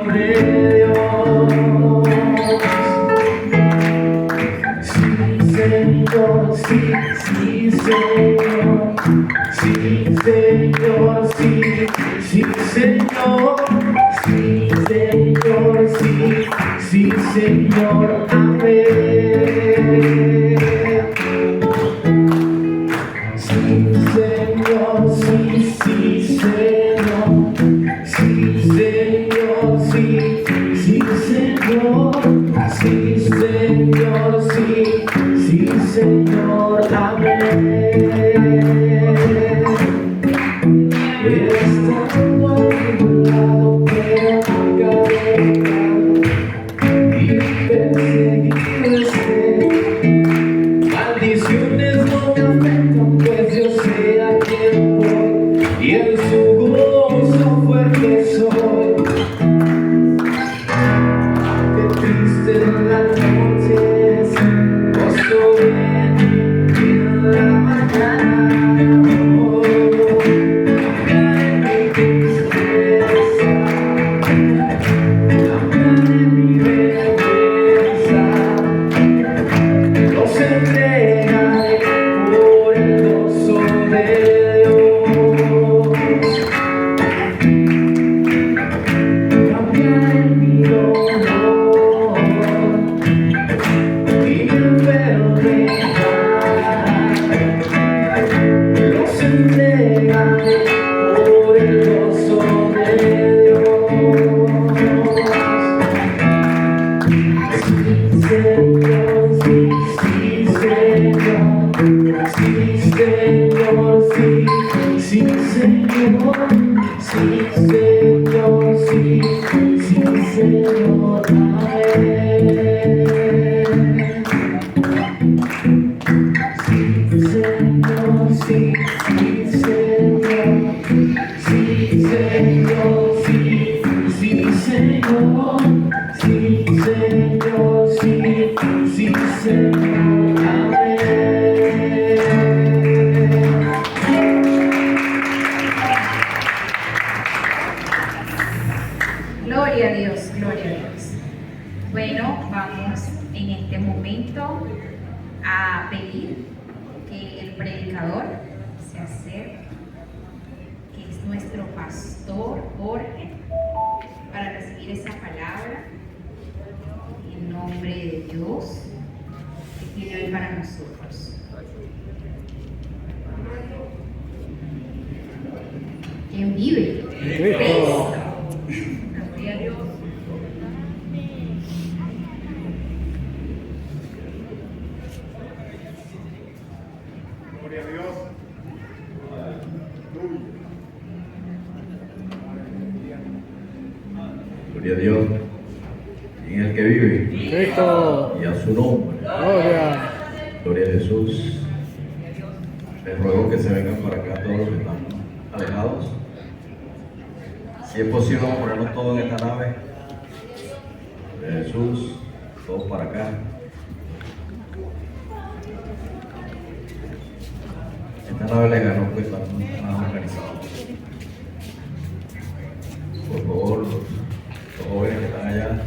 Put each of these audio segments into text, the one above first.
de Dios. Sí, Señor, sí, sí, Señor. Sí, Señor, sí, sí, Señor. Sí, Señor, sí, sí, Señor, amén. Sí, Señor, sí, sí, Señor. Sí, Señor, sí, sí, Señor. Sí, Señor, sí, sí, Señor, amén. Estando a tu lado, pero nunca dejado y perseguido esté. Maldiciones no me afectan, pues yo sé a quién voy y en su gozo fuerte soy. Qué triste en la noche es, gozo en la mañana. Oh, cambia en mi tristeza, cambia en mi vergüenza. Los entregaré por el gozo de Dios. Cambiaré mi dolor y mi enfermedad. Los entregaré por el gozo de Dios. Sí, Señor, sí, sí, Señor. Sí, Señor, sí, sí, Señor. Sí, Señor, sí, sí, Señor, amén. Sí, Señor, sí, sí, Señor. Sí, Señor, sí, sí, Señor. Sí, Señor, sí, sí, Señor, amén. Gloria a Dios, gloria a Dios. Bueno, vamos en este momento a pedir que el predicador se acerque, que es nuestro pastor Jorge, para recibir esa palabra en nombre de Dios que tiene hoy para nosotros. ¿Quién vive? Cristo. Gloria a Dios. Gloria a Dios. Gloria a Dios. En el que vive. Cristo. Y a su nombre. Gloria. Gloria a Jesús. Les ruego que se vengan para acá todos los que están alejados. Si es posible, vamos a ponernos todos en esta nave. Gloria a Jesús. Todos para acá. Esta nave le ganó porque están más organizados. Por favor, los jóvenes que están allá.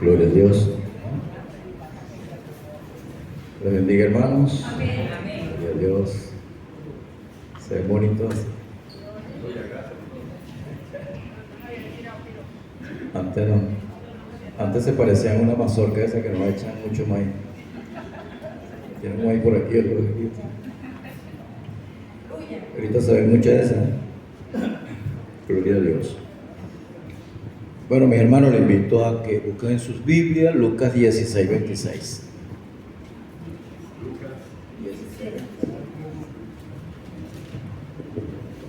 Gloria a Dios. Les bendiga, hermanos. Gloria a Dios. Se ven bonitos. Antes no. Antes se parecían a una mazorca esa que nos echan mucho maíz. Tienen un maíz por aquí, otro por aquí. Ahorita se ven muchas de esas. Gloria a Dios. Bueno, mis hermanos, les invito a que busquen en sus Biblias Lucas 16, 26.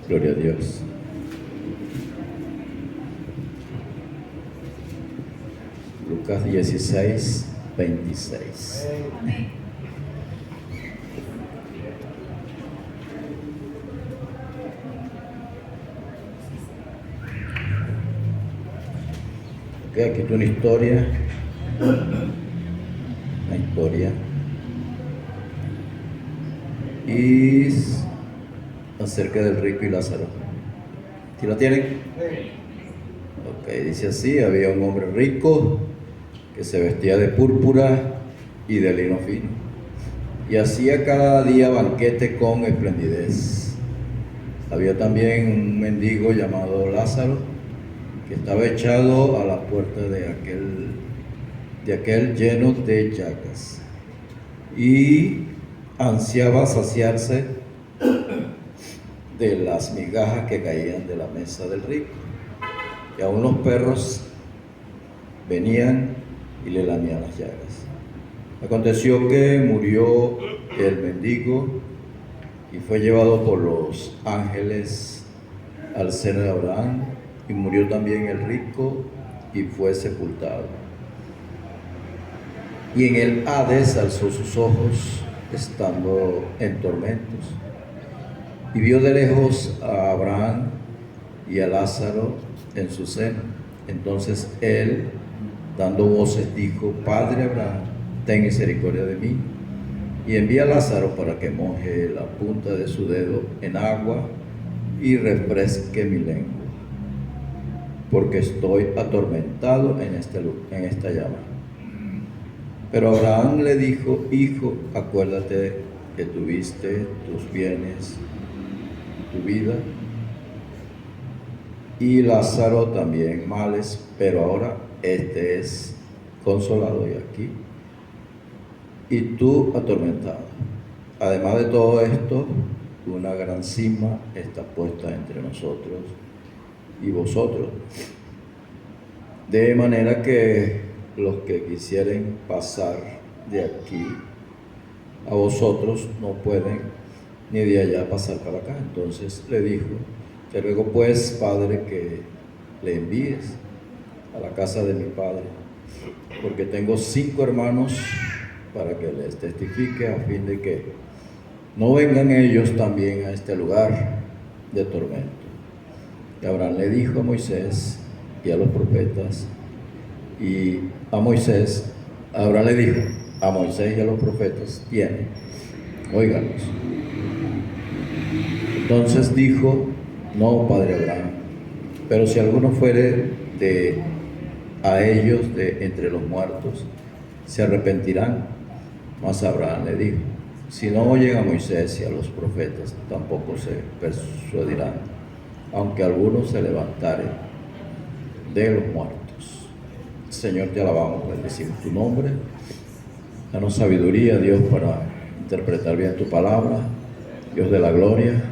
Gloria a Dios. Lucas 16, 26. Ok, aquí está una historia. Una historia. Y acerca del rico y Lázaro. ¿Sí la tienen? Ok, dice así: había un hombre rico que se vestía de púrpura y de lino fino, y hacía cada día banquete con esplendidez. Había también un mendigo llamado Lázaro, que estaba echado a la puerta de aquel lleno de llagas, y ansiaba saciarse de las migajas que caían de la mesa del rico, y aún los perros venían y le lamían las llagas. Aconteció que murió el mendigo y fue llevado por los ángeles al seno de Abraham, y murió también el rico y fue sepultado. Y en el Hades alzó sus ojos, estando en tormentos, y vio de lejos a Abraham y a Lázaro en su seno. Entonces él, dando voces, dijo: Padre Abraham, ten misericordia de mí, y envía a Lázaro para que moje la punta de su dedo en agua y refresque mi lengua, porque estoy atormentado en esta llama. Pero Abraham le dijo: Hijo, acuérdate que tuviste tus bienes, tu vida, y Lázaro también males, pero ahora este es consolado y aquí, y tú atormentado. Además de todo esto, una gran cima está puesta entre nosotros y vosotros, de manera que los que quisieren pasar de aquí a vosotros no pueden, ni de allá pasar para acá. Entonces le dijo: te ruego pues, Padre, que le envíes a la casa de mi padre, porque tengo 5 hermanos, para que les testifique, a fin de que no vengan ellos también a este lugar de tormento. Y Abraham le dijo a Moisés y a los profetas, Abraham le dijo a Moisés y a los profetas: tiene, óiganlos. Entonces dijo: no, padre Abraham, pero si alguno fuere a ellos de entre los muertos, se arrepentirán. Mas Abraham le dijo: si no oyen a Moisés y a los profetas, tampoco se persuadirán, aunque alguno se levantare de los muertos. Señor, te alabamos, bendecimos tu nombre. Danos sabiduría, Dios, para interpretar bien tu palabra, Dios de la gloria,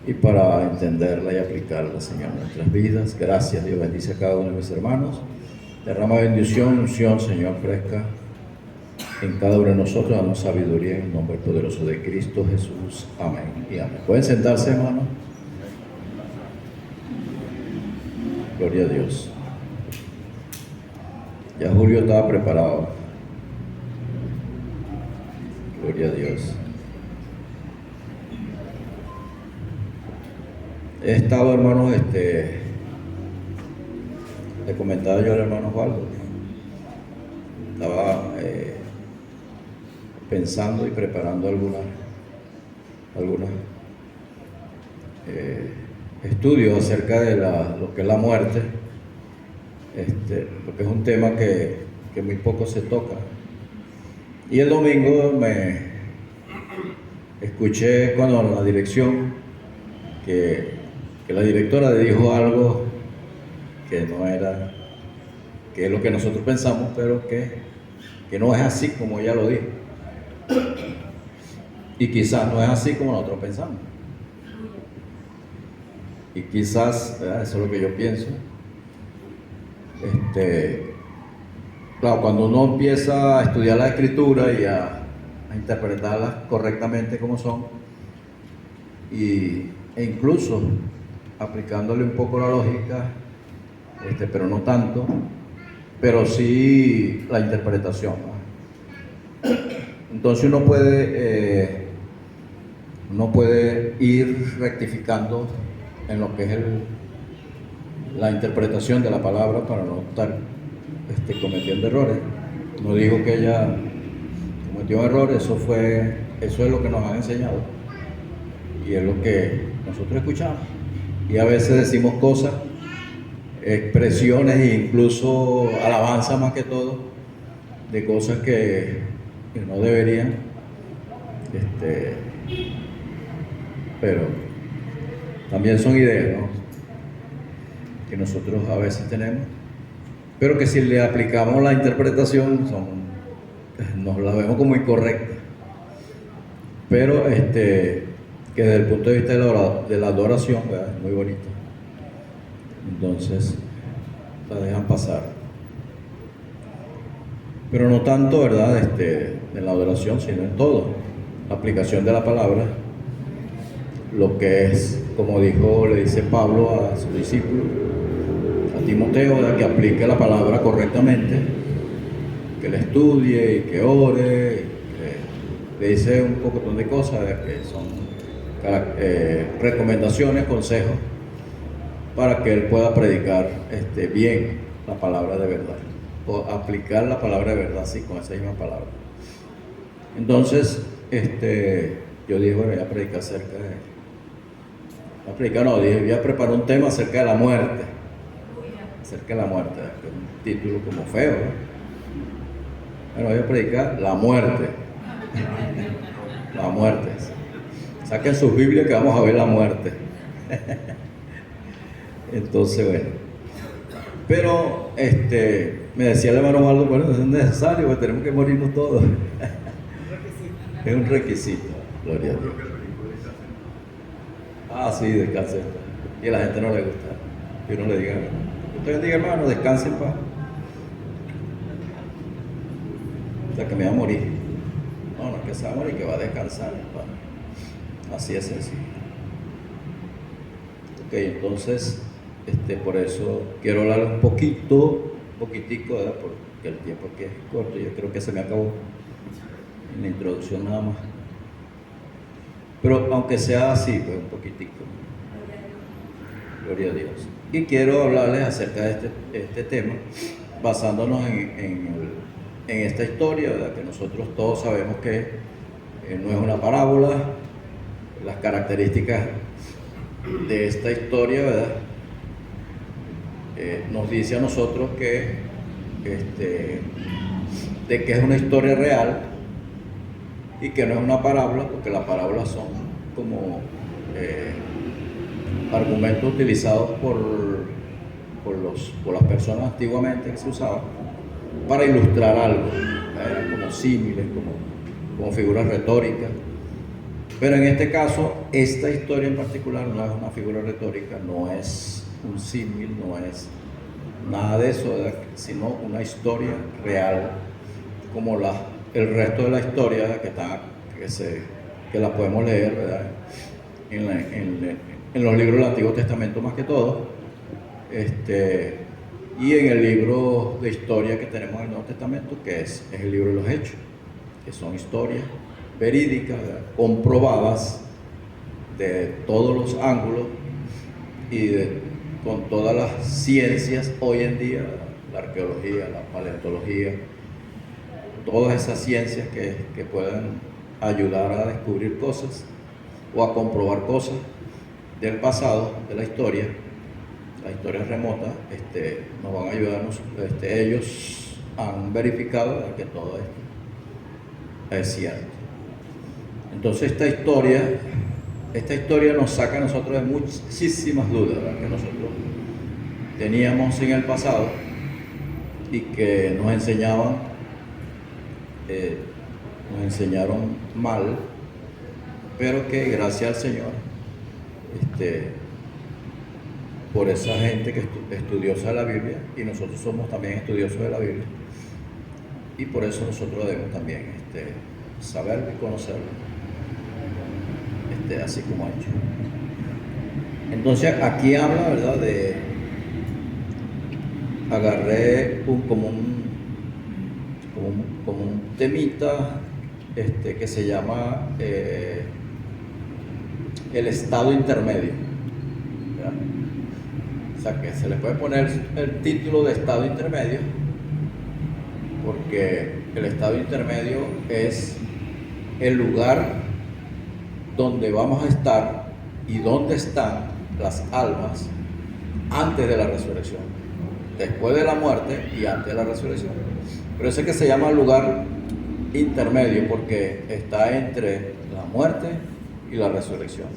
y para entenderla y aplicarla, Señor, en nuestras vidas. Gracias, Dios, bendice a cada uno de mis hermanos. Derrama bendición, unción, Señor, fresca en cada uno de nosotros. Danos sabiduría en el nombre poderoso de Cristo Jesús. Amén y amén. ¿Pueden sentarse, hermanos? Gloria a Dios. Ya Julio estaba preparado. Gloria a Dios. He estado, hermanos, le comentaba yo al hermano Osvaldo, estaba pensando y preparando algunos estudios acerca de lo que es la muerte, porque es un tema que que muy poco se toca. Y el domingo me escuché cuando la dirección, que la directora le dijo algo que no era, que es lo que nosotros pensamos, pero que no es así como ella lo dijo. Y quizás no es así como nosotros pensamos. Y quizás, ¿verdad? Eso es lo que yo pienso. Claro, cuando uno empieza a estudiar la escritura y a interpretarlas correctamente como son, e incluso aplicándole un poco la lógica, pero no tanto, pero sí la interpretación, ¿no? Entonces uno puede ir rectificando en lo que es la interpretación de la palabra para no estar cometiendo errores. No digo que ella cometió errores, eso es lo que nos han enseñado y es lo que nosotros escuchamos. Y a veces decimos cosas, expresiones e incluso alabanza más que todo, de cosas que no deberían, pero también son ideas, ¿no?, que nosotros a veces tenemos, pero que si le aplicamos la interpretación nos la vemos como incorrecta, pero que desde el punto de vista de la adoración, ¿verdad?, es muy bonito. Entonces la dejan pasar, pero no tanto, ¿verdad?, en la adoración, sino en todo, la aplicación de la palabra, lo que es, como le dice Pablo a su discípulo, a Timoteo, ¿verdad?, que aplique la palabra correctamente, que la estudie y que ore, y que le dice un poco de cosas, ¿verdad?, que son recomendaciones, consejos, para que él pueda predicar bien la palabra de verdad, o aplicar la palabra de verdad, sí, con esa misma palabra. Entonces, yo dije, bueno, voy a predicar voy a preparar un tema acerca de la muerte, que es un título como feo, ¿no? Bueno, voy a predicar la muerte, la muerte. Saquen sus Biblias que vamos a ver la muerte. Entonces, bueno, pero me decía el hermano Waldo, bueno, es necesario, pues tenemos que morirnos todos. Es un requisito, gloria a Dios. Ah, sí, descansen. Y a la gente no le gusta. Y uno le diga, usted diga, hermano, descansen en paz. O sea, que me va a morir. No, no es que se va a morir, que va a descansar en paz. Así es sencillo. Ok, entonces, por eso quiero hablar un poquitico, ¿verdad?, porque el tiempo aquí es corto, yo creo que se me acabó en la introducción nada más. Pero aunque sea así, pues un poquitico. Gloria a Dios. Y quiero hablarles acerca de este tema, basándonos en esta historia, ¿verdad?, que nosotros todos sabemos que no es una parábola. Las características de esta historia, ¿verdad?, nos dice a nosotros que es una historia real y que no es una parábola, porque las parábolas son como argumentos utilizados por las personas antiguamente, que se usaban para ilustrar algo, eran como símiles, como figuras retóricas. Pero en este caso, esta historia en particular no es una figura retórica, no es un símil, no es nada de eso, ¿verdad?, sino una historia real, como el resto de la historia, ¿verdad?, que la podemos leer, ¿verdad?, en los libros del Antiguo Testamento más que todo, y en el libro de historia que tenemos en el Nuevo Testamento, que es el libro de los Hechos, que son historias verídicas, ¿verdad?, comprobadas de todos los ángulos y con todas las ciencias hoy en día, la arqueología, la paleontología, todas esas ciencias que puedan ayudar a descubrir cosas o a comprobar cosas del pasado, de la historia, las historias remotas, nos van a ayudarnos, ellos han verificado que todo esto es cierto. Entonces esta historia nos saca a nosotros de muchísimas dudas, ¿verdad?, que nosotros teníamos en el pasado y que nos enseñaron mal, pero que gracias al Señor, por esa gente que estudiosa de la Biblia, y nosotros somos también estudiosos de la Biblia, y por eso nosotros debemos también saber y conocerlo, así como ha hecho. Entonces aquí habla, ¿verdad?, agarré como un temita que se llama el estado intermedio, ¿verdad? O sea, que se le puede poner el título de estado intermedio porque el estado intermedio es el lugar donde vamos a estar y donde están las almas antes de la resurrección, después de la muerte y antes de la resurrección. Pero ese que se llama lugar intermedio porque está entre la muerte y la resurrección,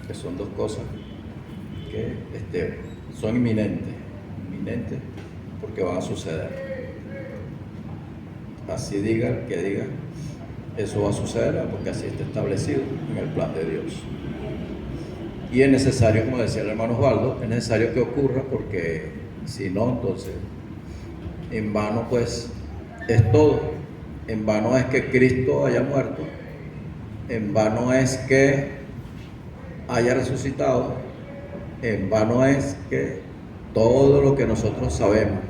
que son dos cosas que son inminentes porque van a suceder. Así diga el que diga, eso va a suceder porque así está establecido en el plan de Dios. Y es necesario, como decía el hermano Osvaldo, es necesario que ocurra porque si no, entonces en vano pues es todo. En vano es que Cristo haya muerto, en vano es que haya resucitado, en vano es que todo lo que nosotros sabemos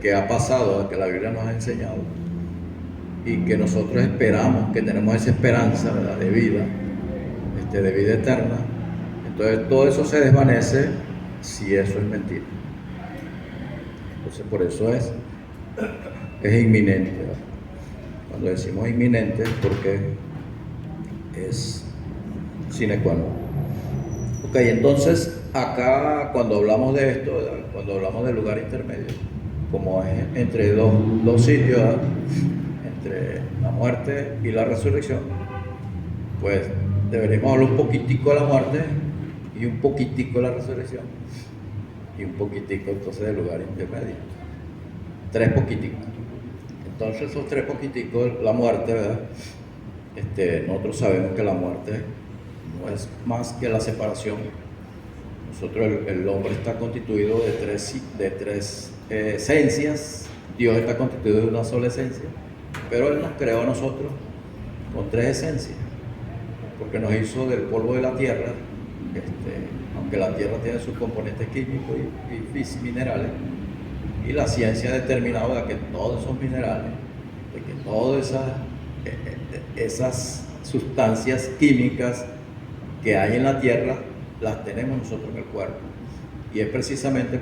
que ha pasado, que la Biblia nos ha enseñado y que nosotros esperamos, que tenemos esa esperanza, ¿verdad?, de vida eterna. Entonces todo eso se desvanece si eso es mentira. Entonces por eso es inminente, ¿verdad? Cuando decimos inminente es porque es sine qua non. Ok, entonces acá cuando hablamos de esto, ¿verdad?, cuando hablamos del lugar intermedio, como es entre dos sitios, ¿verdad?, entre la muerte y la resurrección, pues deberíamos hablar un poquitico de la muerte y un poquitico de la resurrección y un poquitico entonces del lugar intermedio. Tres poquiticos. Entonces esos tres poquiticos, la muerte, ¿verdad?, nosotros sabemos que la muerte no es más que la separación. Nosotros, el hombre está constituido de tres esencias. Dios está constituido de una sola esencia, pero Él nos creó a nosotros con tres esencias, porque nos hizo del polvo de la tierra, aunque la tierra tiene sus componentes químicos y minerales, y la ciencia ha determinado de que todos esos minerales, de que todas esas sustancias químicas que hay en la tierra, las tenemos nosotros en el cuerpo. Y es precisamente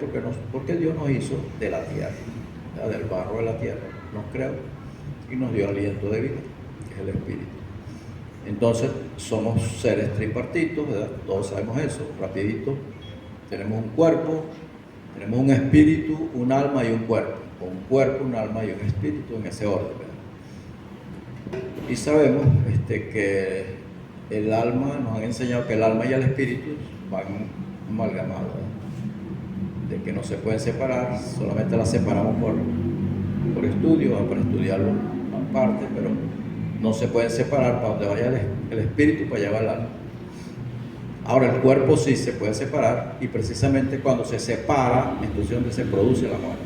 porque Dios nos hizo de la tierra, ¿verdad?, del barro de la tierra, nos creó y nos dio aliento de vida, que es el Espíritu. Entonces somos seres tripartitos, ¿verdad? Todos sabemos eso, rapidito. Tenemos un cuerpo, tenemos un espíritu, un alma y un cuerpo. O un cuerpo, un alma y un espíritu en ese orden, ¿verdad? Y sabemos que el alma, nos han enseñado que el alma y el espíritu van amalgamados, ¿verdad?, de que no se pueden separar, solamente las separamos por estudio, para estudiarlo aparte, pero no se pueden separar. Para donde vaya el espíritu, para allá va el alma. Ahora el cuerpo sí se puede separar, y precisamente cuando se separa, entonces es donde se produce la muerte,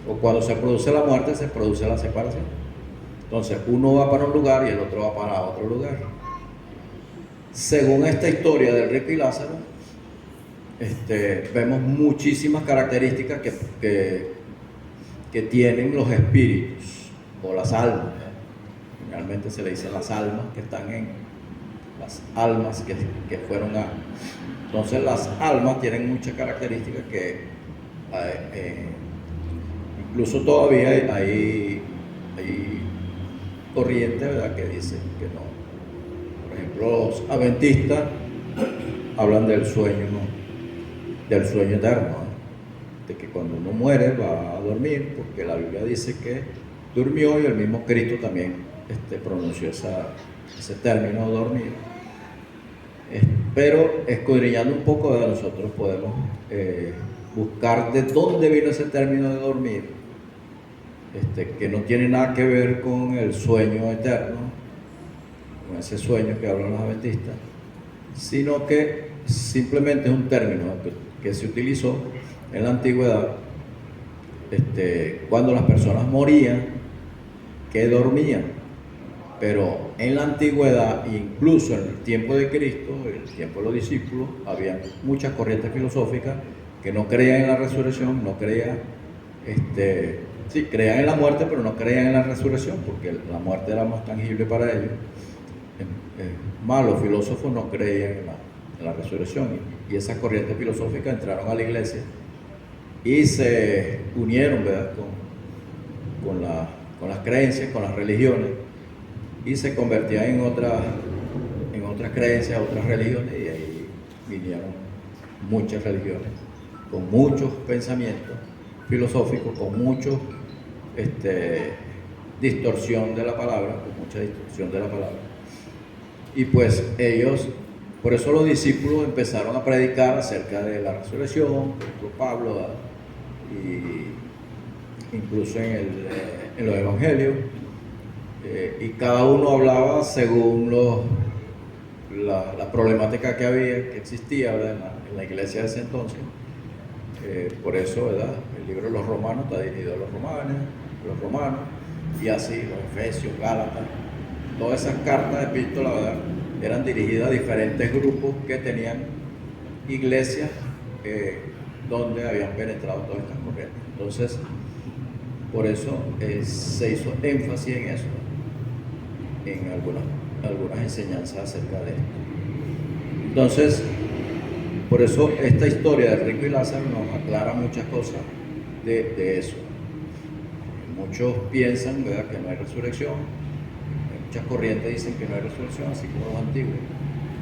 o cuando se produce la muerte se produce la separación. Entonces uno va para un lugar y el otro va para otro lugar. Según esta historia del rico y Lázaro, vemos muchísimas características que tienen los espíritus o las almas. Realmente se le dice las almas que están en las almas que fueron a. Entonces las almas tienen muchas características que incluso todavía hay corrientes, ¿verdad?, que dicen que no. Por ejemplo, los adventistas hablan del sueño, ¿no?, del sueño eterno, ¿no?, de que cuando uno muere va a dormir, porque la Biblia dice que durmió y el mismo Cristo también pronunció ese término dormir. Pero escudriñando un poco, nosotros podemos buscar de dónde vino ese término de dormir, que no tiene nada que ver con el sueño eterno, con ese sueño que hablan los adventistas, sino que simplemente es un término que se utilizó en la antigüedad, cuando las personas morían, que dormían. Pero en la antigüedad, incluso en el tiempo de Cristo, en el tiempo de los discípulos, había muchas corrientes filosóficas que no creían en la resurrección, no creían, sí, creían en la muerte, pero no creían en la resurrección, porque la muerte era más tangible para ellos. Más los filósofos no creían en la resurrección, y esas corrientes filosóficas entraron a la iglesia y se unieron, ¿verdad?, con las creencias, con las religiones, y se convertían en otras creencias, otras religiones, y ahí vinieron muchas religiones con muchos pensamientos filosóficos, con mucha distorsión de la palabra, y pues ellos, por eso los discípulos empezaron a predicar acerca de la resurrección, por Pablo, y incluso en los evangelios, y cada uno hablaba según la problemática que existía, ¿verdad?, en la iglesia de ese entonces. Por eso, ¿verdad?, el libro de los Romanos está dirigido a los romanos, y así los Efesios, Gálatas, todas esas cartas de epístola, ¿verdad?, eran dirigidas a diferentes grupos que tenían iglesias donde habían penetrado todas estas corrientes. Entonces, por eso se hizo énfasis en eso, en algunas enseñanzas acerca de esto. Entonces, por eso esta historia de Rico y Lázaro nos aclara muchas cosas de eso. Muchos piensan, ¿verdad?, que no hay resurrección. Muchas corrientes dicen que no hay resurrección, así como los antiguos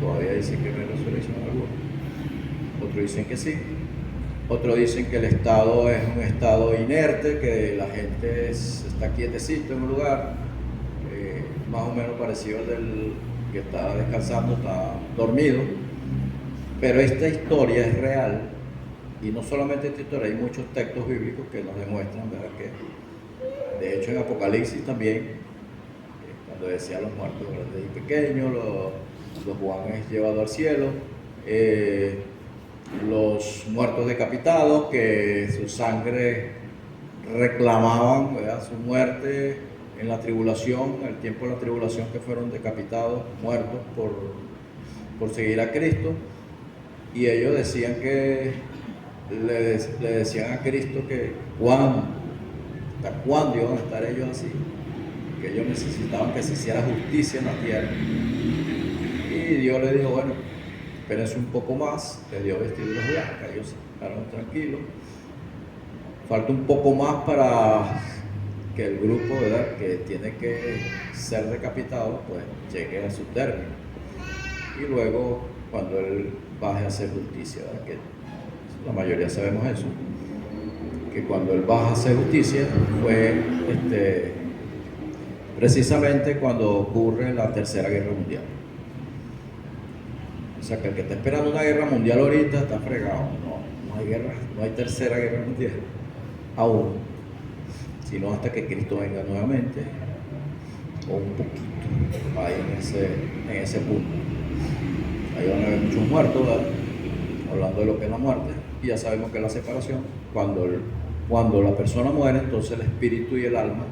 todavía dicen que no hay resurrección alguna. Otros dicen que sí. Otros dicen que el estado es un estado inerte, que la gente está quietecito en un lugar, más o menos parecido al del que está descansando, está dormido. Pero esta historia es real, y no solamente esta historia, hay muchos textos bíblicos que nos demuestran, ¿verdad?, que de hecho en Apocalipsis también, cuando decía los muertos grandes y pequeños, los Juan es llevado al cielo, los muertos decapitados, que su sangre reclamaban, ¿verdad?, su muerte en la tribulación, en el tiempo de la tribulación, que fueron decapitados, muertos por seguir a Cristo. Y ellos decían que le decían a Cristo que hasta cuándo iban a estar ellos así, que ellos necesitaban que se hiciera justicia en la tierra. Y Dios les dijo, bueno, espérense un poco más, les dio vestiduras blancas, ellos quedaron tranquilos. Falta un poco más para que el grupo, ¿verdad?, que tiene que ser decapitado, pues llegue a su término. Y luego, cuando Él baje a hacer justicia, ¿verdad?, que la mayoría sabemos eso, que cuando Él baja a hacer justicia fue precisamente cuando ocurre la Tercera Guerra Mundial. O sea, que el que está esperando una guerra mundial ahorita está fregado. No hay guerra, no hay Tercera Guerra Mundial aún, sino hasta que Cristo venga nuevamente, o un poquito ahí en ese punto. Ahí van a haber muchos muertos, ¿verdad?, hablando de lo que es la muerte, y ya sabemos que es la separación. Cuando la persona muere, entonces el espíritu y el alma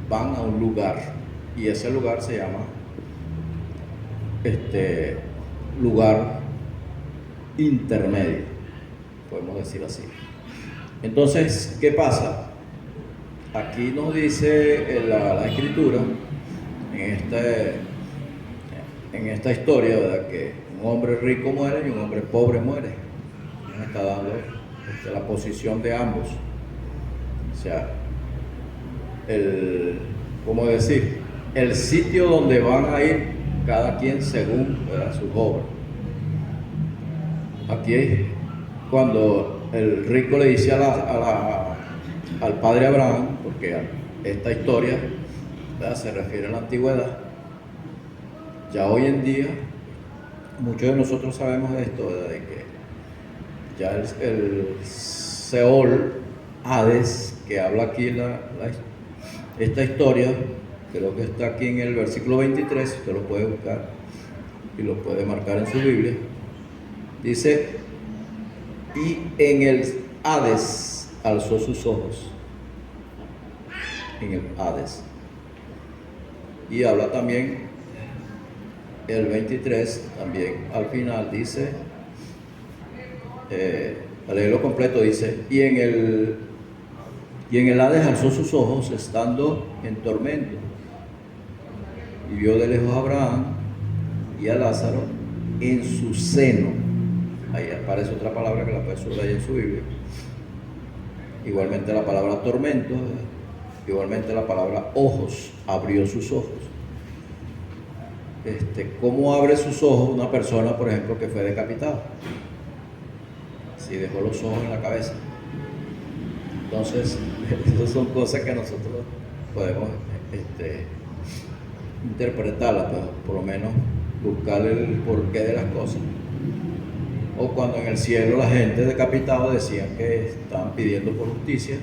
van a un lugar, y ese lugar se llama lugar intermedio, podemos decir así. Entonces, ¿qué pasa? Aquí nos dice la escritura, en esta historia, ¿verdad?, que un hombre rico muere y un hombre pobre muere. Nos está dando la posición de ambos. O sea, ¿cómo decir? El sitio donde van a ir cada quien según, ¿verdad?, sus obras. Aquí es cuando el rico le dice al padre Abraham, porque esta historia, ¿verdad?, se refiere a la antigüedad, ya hoy en día muchos de nosotros sabemos esto, ¿verdad?, de que ya el Seol, Hades, que habla aquí esta historia, creo que está aquí en el versículo 23, usted lo puede buscar y lo puede marcar en su Biblia. Dice: y en el Hades alzó sus ojos. En el Hades. Y habla también el 23, también al final dice, al leerlo completo dice: y en el Hades alzó sus ojos estando en tormento, y vio de lejos a Abraham y a Lázaro en su seno. Ahí aparece otra palabra que la puede subrayar en su Biblia. Igualmente la palabra tormento, igualmente la palabra ojos, abrió sus ojos. ¿Cómo abre sus ojos una persona, por ejemplo, que fue decapitada? Si dejó los ojos en la cabeza. Entonces, esas son cosas que nosotros podemos interpretarlas, pues, por lo menos buscar el porqué de las cosas. O cuando en el cielo la gente decapitada decían que estaban pidiendo por justicia,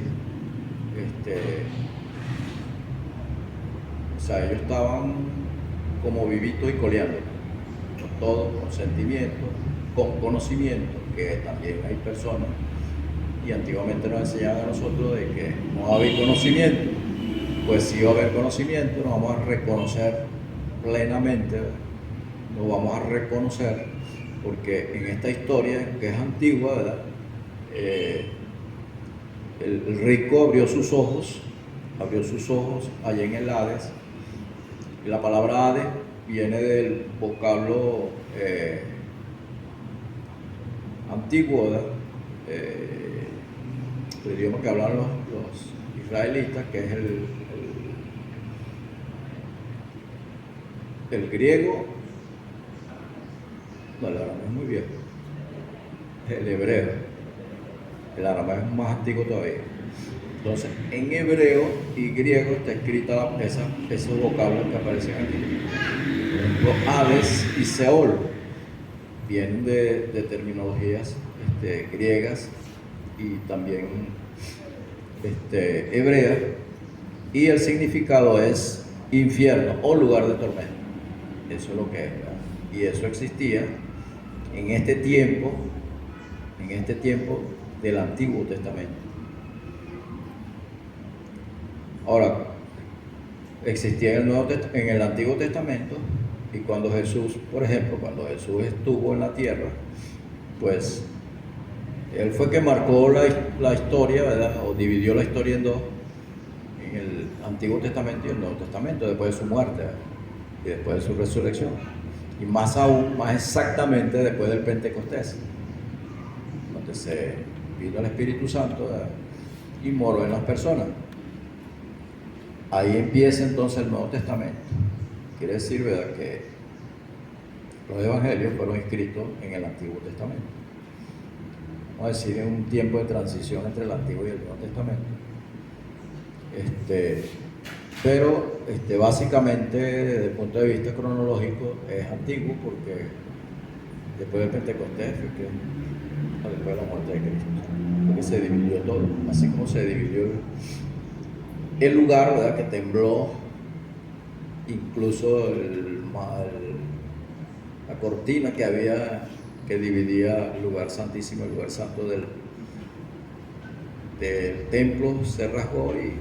o sea, ellos estaban como vivitos y coleando, con todo, con sentimiento, con conocimiento, que también hay personas, y antiguamente nos enseñaban a nosotros de que no va a haber conocimiento. Pues sí va a haber conocimiento, nos vamos a reconocer plenamente, nos vamos a reconocer, porque en esta historia, que es antigua, ¿verdad?, el rico abrió sus ojos allá en el Hades, y la palabra Hades viene del vocablo antiguo, ¿verdad?, el idioma que hablan los israelitas, que es el griego. No, el arameo es muy viejo. El hebreo. El arameo es más antiguo todavía. Entonces, en hebreo y griego está escrita esos vocablos que aparecen aquí. Por ejemplo, Hades y Seol vienen de terminologías griegas y también hebreas, y el significado es infierno o lugar de tormento. Eso es lo que es, ¿verdad? Y eso existía en este tiempo del Antiguo Testamento. Ahora, existía en el Antiguo Testamento, y cuando Jesús, por ejemplo, cuando Jesús estuvo en la tierra, pues él fue que marcó la historia, ¿verdad?, o dividió la historia en dos, en el Antiguo Testamento y el Nuevo Testamento, después de su muerte, ¿verdad?, y después de su resurrección. Y más aún, más exactamente después del Pentecostés, donde se vino el Espíritu Santo, ¿verdad?, y moró en las personas. Ahí empieza entonces el Nuevo Testamento. Quiere decir, ¿verdad?, que los evangelios fueron escritos en el Antiguo Testamento. Vamos a decir, en un tiempo de transición entre el Antiguo y el Nuevo Testamento. Pero básicamente, desde el punto de vista cronológico, es antiguo, porque después del Pentecostés, después de la muerte de Cristo, porque se dividió todo, así como se dividió el lugar, ¿verdad?, que tembló, incluso la cortina que había, que dividía el lugar santísimo, el lugar santo del templo, se rasgó y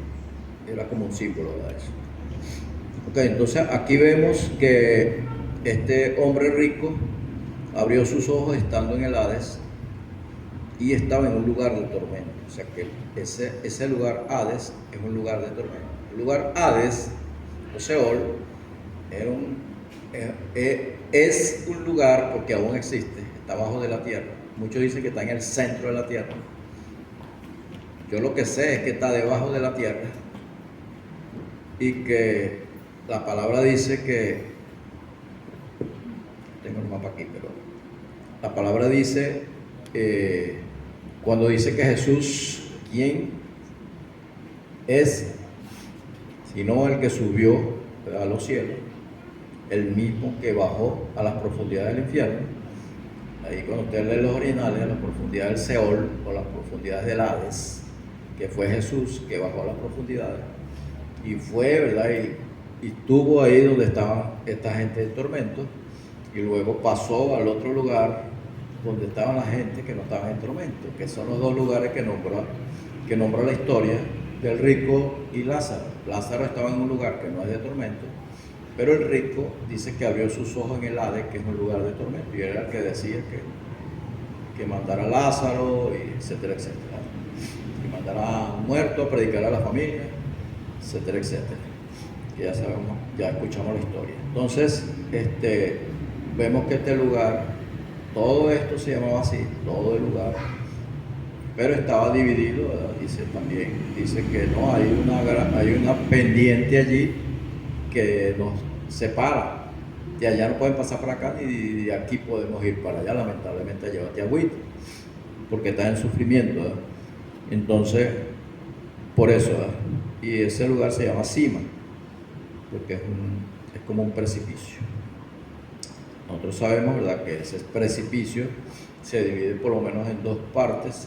era como un símbolo de eso. Ok, entonces aquí vemos que este hombre rico abrió sus ojos estando en el Hades y estaba en un lugar de tormento. O sea que ese lugar Hades es un lugar de tormento. El lugar Hades o Seol es un lugar, porque aún existe, está abajo de la tierra. Muchos dicen que está en el centro de la tierra. Yo lo que sé es que está debajo de la tierra, y que la palabra dice que, tengo el mapa aquí, pero la palabra dice cuando dice que Jesús, ¿quién es? Sino el que subió a los cielos, el mismo que bajó a las profundidades del infierno. Ahí cuando usted lee los originales, a las profundidades del Seol o las profundidades del Hades, que fue Jesús que bajó a las profundidades y fue, ¿verdad? Y estuvo ahí donde estaban esta gente de tormento, y luego pasó al otro lugar donde estaban la gente que no estaban en tormento, que son los dos lugares que nombra la historia del rico y Lázaro. Lázaro estaba en un lugar que no es de tormento, pero el rico dice que abrió sus ojos en el Hades, que es un lugar de tormento, y era el que decía que mandara a Lázaro, y etcétera, etcétera, que mandara a un muerto a predicar a la familia, etcétera, etcétera. Que ya sabemos, ya escuchamos la historia. Entonces, vemos que este lugar, todo esto se llamaba así, todo el lugar, pero estaba dividido, ¿verdad? Dice que no, hay una pendiente allí que nos separa. De allá no pueden pasar para acá, ni de aquí podemos ir para allá. Lamentablemente llévate agüita, porque está en sufrimiento, ¿verdad? Entonces, por eso, ¿verdad? Y ese lugar se llama Sima, porque es como un precipicio. Nosotros sabemos, ¿verdad?, que ese precipicio se divide por lo menos en dos partes,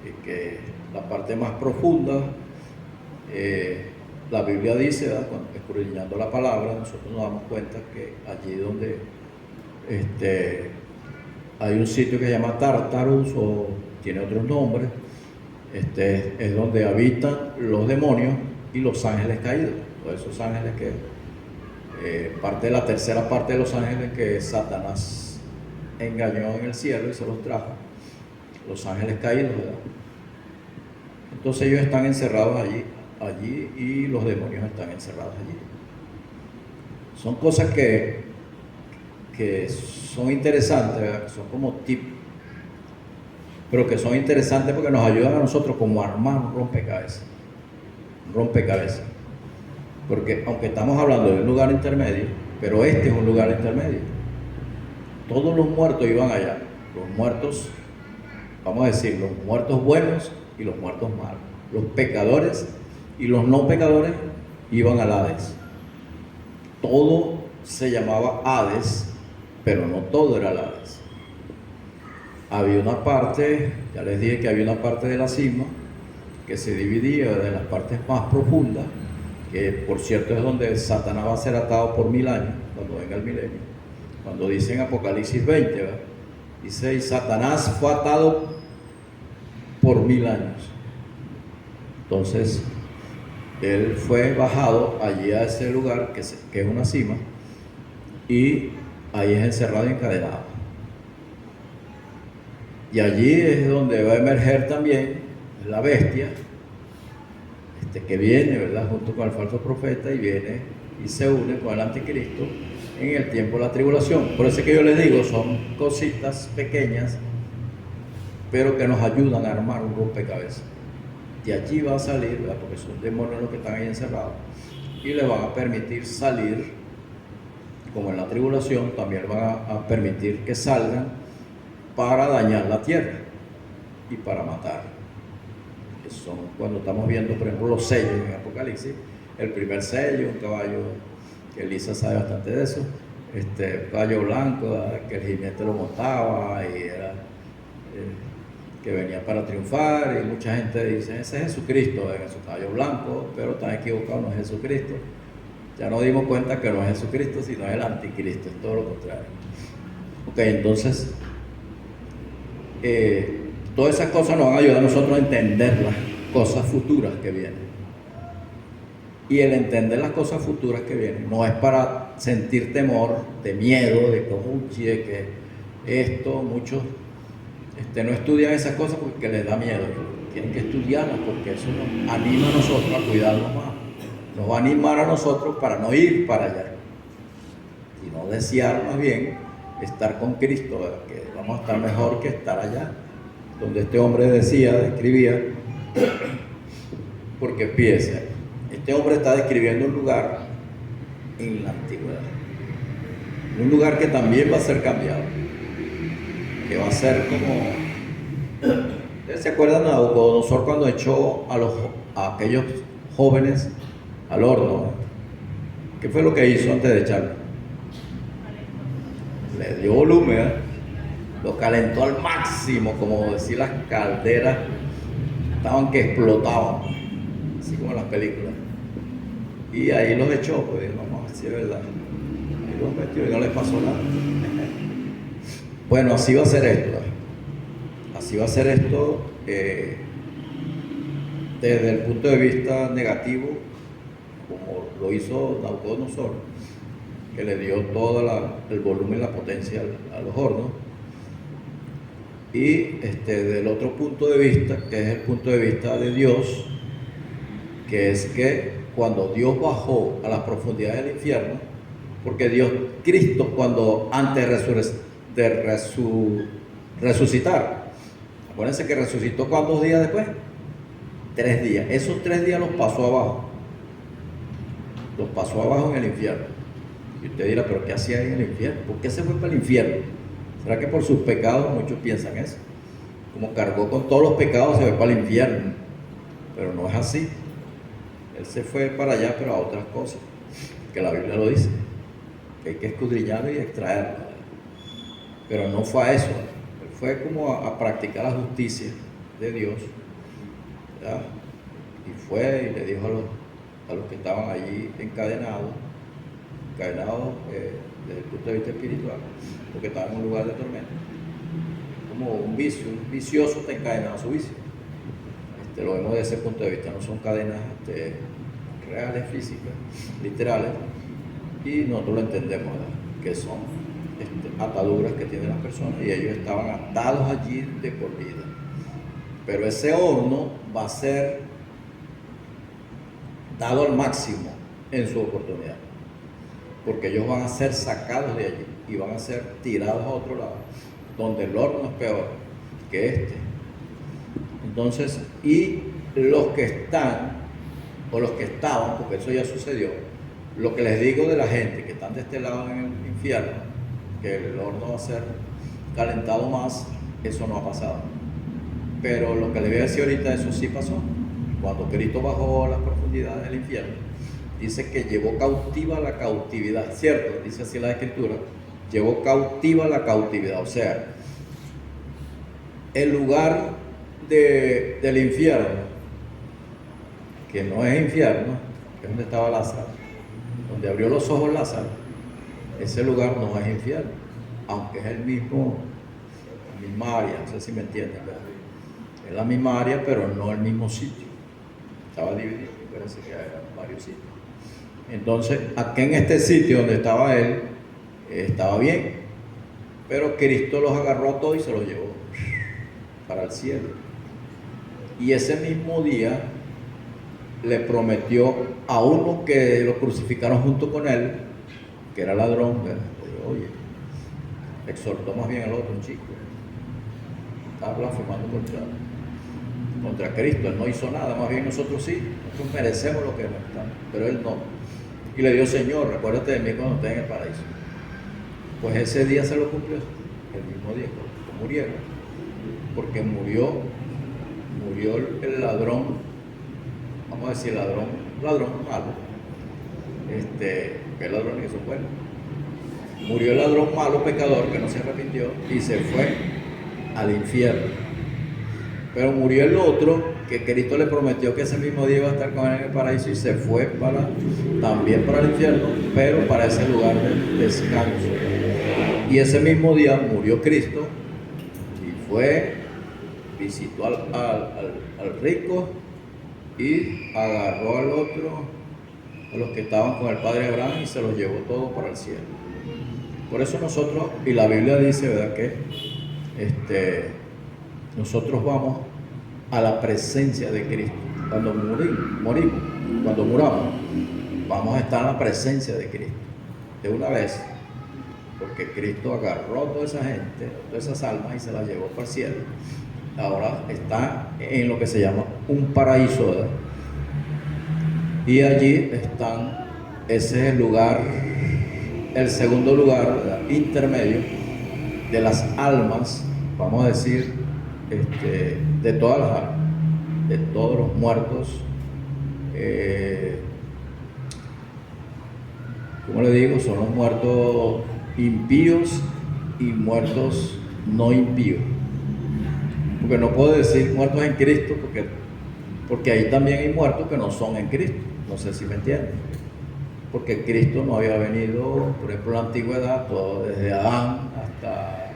y que la parte más profunda, la Biblia dice, ¿verdad?, cuando escudriñando la palabra, nosotros nos damos cuenta que allí donde hay un sitio que se llama Tártaros, o tiene otros nombres, es donde habitan los demonios y los ángeles caídos. Todos esos ángeles parte de la tercera parte de los ángeles que Satanás engañó en el cielo y se los trajo, los ángeles caídos, ¿verdad? Entonces ellos están encerrados allí y los demonios están encerrados allí. Son cosas que son interesantes, ¿verdad? Son como tips, pero que son interesantes porque nos ayudan a nosotros como a armar un rompecabezas. Porque aunque estamos hablando de un lugar intermedio, pero este es un lugar intermedio. Todos los muertos iban allá. Los muertos, vamos a decir, los muertos buenos y los muertos malos. Los pecadores y los no pecadores iban al Hades. Todo se llamaba Hades, pero no todo era el Hades. Había una parte, ya les dije que había una parte de la cima que se dividía de las partes más profundas, que por cierto es donde Satanás va a ser atado por 1000 años, cuando venga el milenio. Cuando dice en Apocalipsis 20, ¿verdad?, dice, y Satanás fue atado por 1000 años. Entonces, él fue bajado allí a ese lugar, que es una cima, y ahí es encerrado y encadenado. Y allí es donde va a emerger también la bestia, que viene, ¿verdad?, junto con el falso profeta, y viene y se une con el anticristo en el tiempo de la tribulación. Por eso es que yo les digo, son cositas pequeñas, pero que nos ayudan a armar un rompecabezas. Y allí va a salir, ¿verdad?, porque son demonios los que están ahí encerrados, y le van a permitir salir, como en la tribulación, también van a permitir que salgan para dañar la tierra y para matar. Son cuando estamos viendo, por ejemplo, los sellos en Apocalipsis, el primer sello, un caballo, que Elisa sabe bastante de eso, un caballo blanco, que el jinete lo montaba y era que venía para triunfar, y mucha gente dice, ese es Jesucristo en su caballo blanco, pero están equivocados, no es Jesucristo. Ya nos dimos cuenta que no es Jesucristo, sino es el anticristo, es todo lo contrario. Ok, entonces todas esas cosas nos van a ayudar a nosotros a entender las cosas futuras que vienen. Y el entender las cosas futuras que vienen no es para sentir temor, de miedo, de que esto, muchos no estudian esas cosas porque les da miedo. Tienen que estudiarlas porque eso nos anima a nosotros a cuidarnos más. Nos va a animar a nosotros para no ir para allá, sino desear más bien estar con Cristo, ¿verdad?, que vamos a estar mejor que estar allá, donde este hombre describía, porque piensa, este hombre está describiendo un lugar en la antigüedad, un lugar que también va a ser cambiado, que va a ser como ¿Ustedes se acuerdan de Nabucodonosor cuando echó a aquellos jóvenes al horno? ¿Qué fue lo que hizo antes de echarlo? Le dio volumen, ¿eh? Lo calentó al máximo, como decir las calderas estaban que explotaban, así como en las películas. Y ahí los echó, pues vamos a ver si es verdad. Ahí los metió y no les pasó nada. Bueno, así va a ser esto. Así va a ser esto desde el punto de vista negativo, como lo hizo Nabucodonosor, que le dio todo el volumen y la potencia a los hornos. Y del otro punto de vista, que es el punto de vista de Dios, que es que cuando Dios bajó a las profundidades del infierno, porque Cristo, cuando antes de resucitar, acuérdense que resucitó ¿cuántos días después? 3 días. Esos 3 días los pasó abajo. Los pasó abajo en el infierno. Y usted dirá, ¿pero qué hacía ahí en el infierno? ¿Por qué se fue para el infierno? ¿Será que por sus pecados? Muchos piensan eso. Como cargó con todos los pecados, se fue para el infierno. Pero no es así. Él se fue para allá, pero a otras cosas. Que la Biblia lo dice. Que hay que escudriñarlo y extraerlo. Pero no fue a eso. Él fue como a practicar la justicia de Dios. ¿Ya? Y fue y le dijo a los que estaban allí encadenados desde el punto de vista espiritual, porque estaban en un lugar de tormento, como un vicioso está encadenado a su vicio. Lo vemos desde ese punto de vista, no son cadenas reales, físicas, literales, y nosotros lo entendemos, ¿verdad? Que son ataduras que tienen las personas, y ellos estaban atados allí de por vida. Pero ese horno va a ser dado al máximo en su oportunidad, porque ellos van a ser sacados de allí y van a ser tirados a otro lado, donde el horno es peor que este. Entonces, y los que están, o los que estaban, porque eso ya sucedió, lo que les digo de la gente que están de este lado en el infierno, que el horno va a ser calentado más, eso no ha pasado. Pero lo que les voy a decir ahorita, eso sí pasó. Cuando Cristo bajó a las profundidades del infierno, dice que llevó cautiva la cautividad, ¿cierto? Dice así la Escritura, llevó cautiva la cautividad, o sea, el lugar del infierno, que no es infierno, que es donde estaba Lázaro, donde abrió los ojos Lázaro, ese lugar no es infierno, aunque es la misma área, no sé si me entienden, ¿verdad? Es la misma área, pero no el mismo sitio, estaba dividido, parece que eran varios sitios. Entonces, aquí en este sitio donde estaba él, estaba bien, pero Cristo los agarró a todos y se los llevó para el cielo. Y ese mismo día le prometió a uno que lo crucificaron junto con él, que era ladrón, oye, exhortó más bien al otro, un chico, estaba blasfemando contra Cristo. Él no hizo nada, más bien nosotros sí, nosotros merecemos lo que nos está, pero él no. Y le dijo, Señor, recuérdate de mí cuando estés en el paraíso. Pues ese día se lo cumplió, el mismo día, cuando murieron, porque murió el ladrón, vamos a decir ladrón malo, que ladrones que son buenos. Murió el ladrón malo, pecador, que no se arrepintió y se fue al infierno. Pero murió el otro, que Cristo le prometió que ese mismo día iba a estar con él en el paraíso, y se fue también para el infierno, pero para ese lugar de descanso. Y ese mismo día murió Cristo y visitó al rico y agarró al otro, a los que estaban con el padre Abraham, y se los llevó todo para el cielo. Por eso nosotros, y la Biblia dice, ¿verdad?, que nosotros vamos a la presencia de Cristo. Cuando cuando muramos, vamos a estar en la presencia de Cristo de una vez, porque Cristo agarró a toda esa gente, todas esas almas, y se las llevó para el cielo. Ahora está en lo que se llama un paraíso, ¿verdad? Y allí están, ese es el lugar, el segundo lugar, ¿verdad?, intermedio de las almas, vamos a decir, de todas las almas, de todos los muertos, ¿cómo le digo? Son los muertos impíos y muertos no impíos. Porque no puedo decir muertos en Cristo, porque ahí también hay muertos que no son en Cristo. No sé si me entienden. Porque Cristo no había venido, por ejemplo, en la antigüedad, todo desde Adán hasta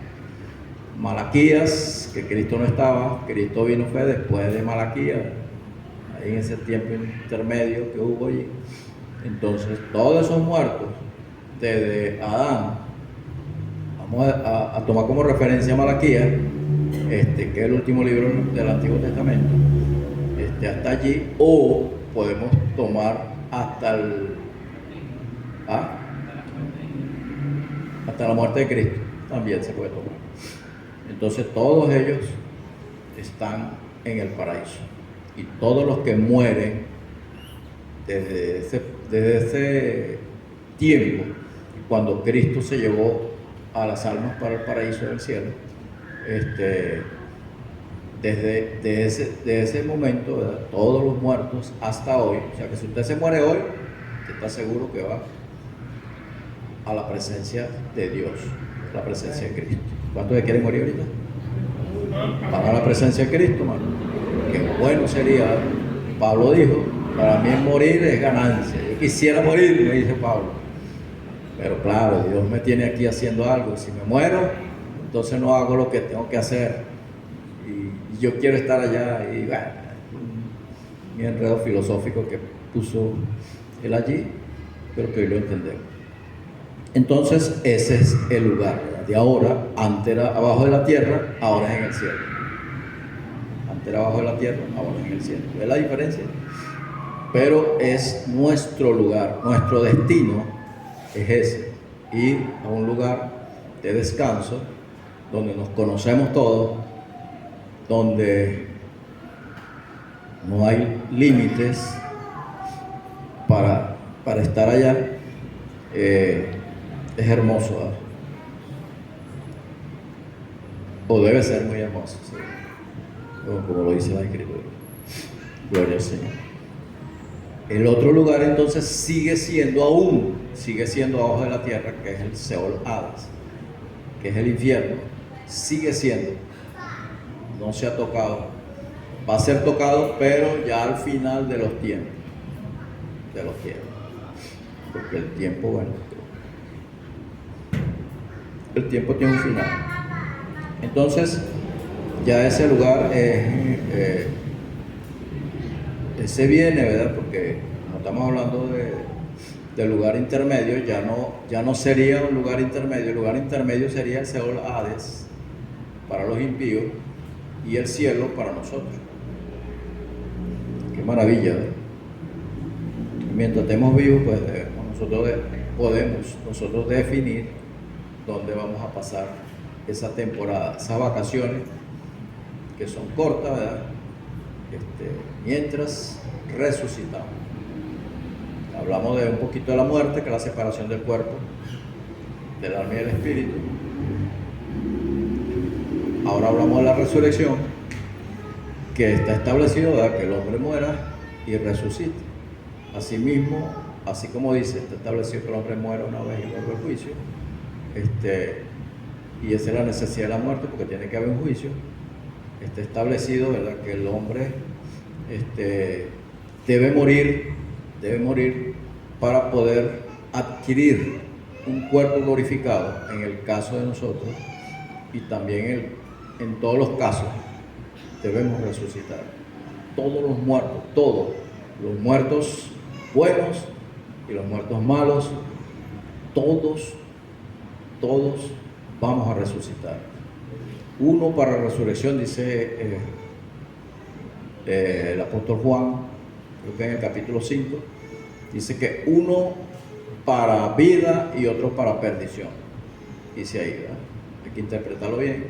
Malaquías, que Cristo no estaba. Cristo vino fue después de Malaquías, ahí en ese tiempo intermedio que hubo allí. Entonces, todos esos muertos, desde Adán, vamos a tomar como referencia Malaquías, que es el último libro del Antiguo Testamento, hasta allí, o podemos tomar hasta la muerte de Cristo, también se puede tomar. Entonces, todos ellos están en el paraíso, y todos los que mueren desde ese tiempo, cuando Cristo se llevó a las almas para el paraíso del cielo, desde ese momento, ¿verdad? Todos los muertos hasta hoy, o sea que si usted se muere hoy, usted está seguro que va a la presencia de Dios, la presencia de Cristo. ¿Cuántos se quieren morir ahorita? Van a la presencia de Cristo, hermano. Qué bueno sería. Pablo dijo, para mí morir es ganancia. Yo quisiera morir, me dice Pablo. Pero claro, Dios me tiene aquí haciendo algo. Si me muero, entonces no hago lo que tengo que hacer. Y yo quiero estar allá. Y bueno, un enredo filosófico que puso él allí, pero que hoy lo entendemos. Entonces, ese es el lugar, ¿verdad? De ahora, antes era abajo de la tierra, ahora es en el cielo. Antes era abajo de la tierra, ahora es en el cielo. ¿Ves la diferencia? Pero es nuestro lugar, nuestro destino es ese, ir a un lugar de descanso donde nos conocemos todos, donde no hay límites para estar allá. Es hermoso, ¿verdad? O debe ser muy hermoso, ¿sí? Como lo dice la Escritura. Gloria al Señor. El otro lugar entonces sigue siendo abajo de la tierra, que es el Seol Hades, que es el infierno. Sigue siendo, no se ha tocado, va a ser tocado, pero ya al final de los tiempos, porque el tiempo, bueno, el tiempo tiene un final. Entonces, ya ese lugar ese viene, ¿verdad? Porque como estamos hablando del lugar intermedio, ya no sería un lugar intermedio. El lugar intermedio sería el Seol Hades para los impíos y el cielo para nosotros. Qué maravilla, ¿verdad? Mientras estemos vivos, pues podemos definir dónde vamos a pasar esa temporada, esas vacaciones que son cortas, ¿verdad? Mientras resucitamos. Hablamos de un poquito de la muerte, que es la separación del cuerpo, del alma y del espíritu. Ahora hablamos de la resurrección, que está establecido, ¿verdad? Que el hombre muera y resucite. Asimismo, así como dice, está establecido que el hombre muera una vez y luego el juicio. Y esa es la necesidad de la muerte, porque tiene que haber un juicio. Está establecido, ¿verdad? Que el hombre debe morir para poder adquirir un cuerpo glorificado, en el caso de nosotros, y también en todos los casos debemos resucitar. Todos los muertos buenos y los muertos malos, todos vamos a resucitar. Uno para la resurrección, dice el apóstol Juan, creo que en el capítulo 5, dice que uno para vida y otro para perdición. Dice ahí, ¿verdad? Hay que interpretarlo bien.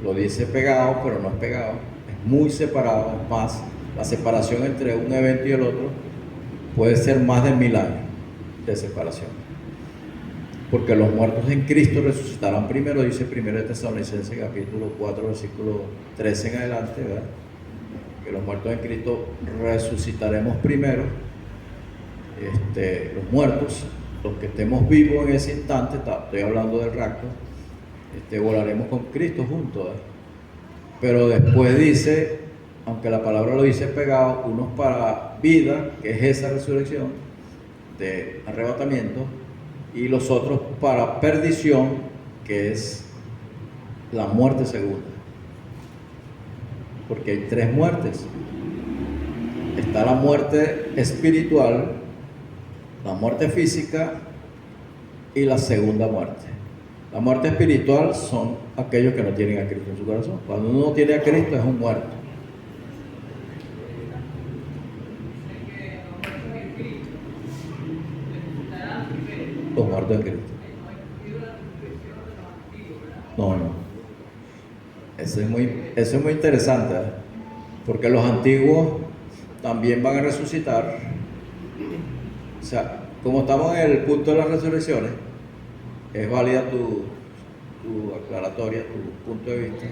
Lo dice pegado, pero no es pegado. Es muy separado. Es más, la separación entre un evento y el otro puede ser más de 1000 años de separación. porque los muertos en Cristo resucitarán primero, dice 1 Tesalonicenses capítulo 4, versículo 13 en adelante, ¿verdad? Que los muertos en Cristo resucitaremos primero, los muertos, los que estemos vivos en ese instante, estoy hablando del rapto, volaremos con Cristo juntos, ¿verdad? Pero después dice, aunque la palabra lo dice pegado, unos para vida, que es esa resurrección de arrebatamiento, y los otros para perdición, que es la muerte segunda. Porque hay 3 muertes. Está la muerte espiritual, la muerte física y la segunda muerte. La muerte espiritual son aquellos que no tienen a Cristo en su corazón. Cuando uno no tiene a Cristo es un muerto. Los muertos en Cristo. No. Eso es muy interesante, ¿eh? Porque los antiguos también van a resucitar. O sea, como estamos en el punto de las resurrecciones, es válida tu aclaratoria, tu punto de vista.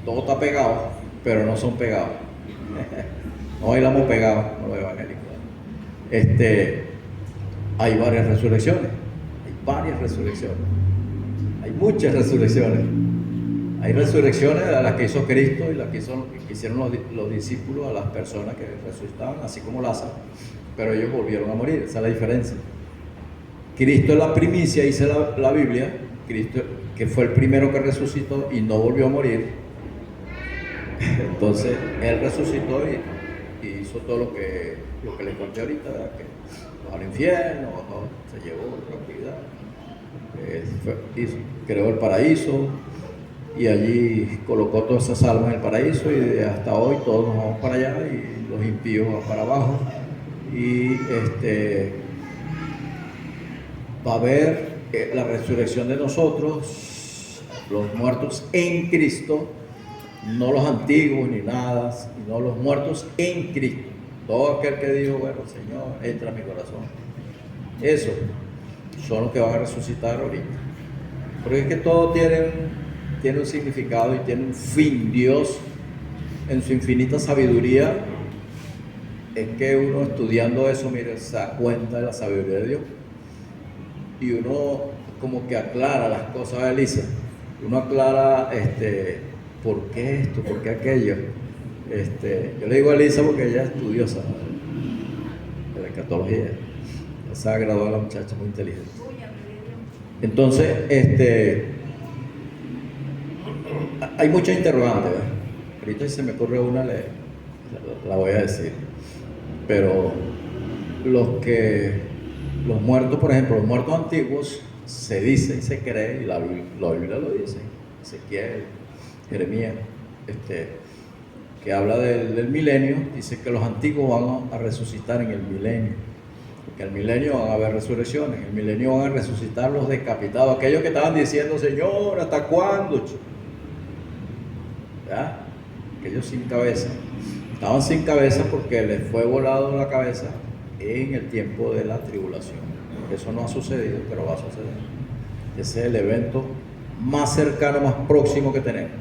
Todo está pegado, pero no son pegados. No bailamos pegados, no los evangélicos. Hay varias resurrecciones, hay muchas resurrecciones. Hay resurrecciones de las que hizo Cristo y las que hicieron los discípulos a las personas que resucitaban, así como Lázaro, pero ellos volvieron a morir. Esa es la diferencia. Cristo es la primicia, dice la Biblia, Cristo que fue el primero que resucitó y no volvió a morir. Entonces Él resucitó y hizo todo lo que les conté ahorita, ¿verdad? Que bajó al infierno, se llevó tranquilidad, creó el paraíso y allí colocó todas esas almas en el paraíso, y hasta hoy todos nos vamos para allá y los impíos van para abajo. Y va a haber la resurrección de nosotros, los muertos en Cristo, no los antiguos ni nada, sino los muertos en Cristo. Todo aquel que dijo, bueno, Señor, entra a mi corazón. Esos son los que van a resucitar ahorita. Porque es que todo tiene un significado y tiene un fin. Dios, en su infinita sabiduría, es que uno estudiando eso, mire, se da cuenta de la sabiduría de Dios. Y uno como que aclara las cosas de Elisa. Uno aclara, ¿por qué esto? ¿Por qué aquello? Yo le digo a Elisa porque ella es estudiosa de la escatología. Se ha graduado la muchacha, muy inteligente. Entonces, hay muchas interrogantes, ¿verdad? Ahorita si se me ocurre una, la voy a decir. Pero los muertos, por ejemplo, los muertos antiguos, se dice y se cree, y la Biblia lo dice, Ezequiel, Jeremías, que habla del milenio, dice que los antiguos van a resucitar en el milenio, que en el milenio van a haber resurrecciones, en el milenio van a resucitar los decapitados, aquellos que estaban diciendo, Señor, ¿hasta cuándo? ¿Ya? Aquellos sin cabeza, estaban sin cabeza porque les fue volado la cabeza en el tiempo de la tribulación. Eso no ha sucedido, pero va a suceder. Ese es el evento más cercano, más próximo que tenemos,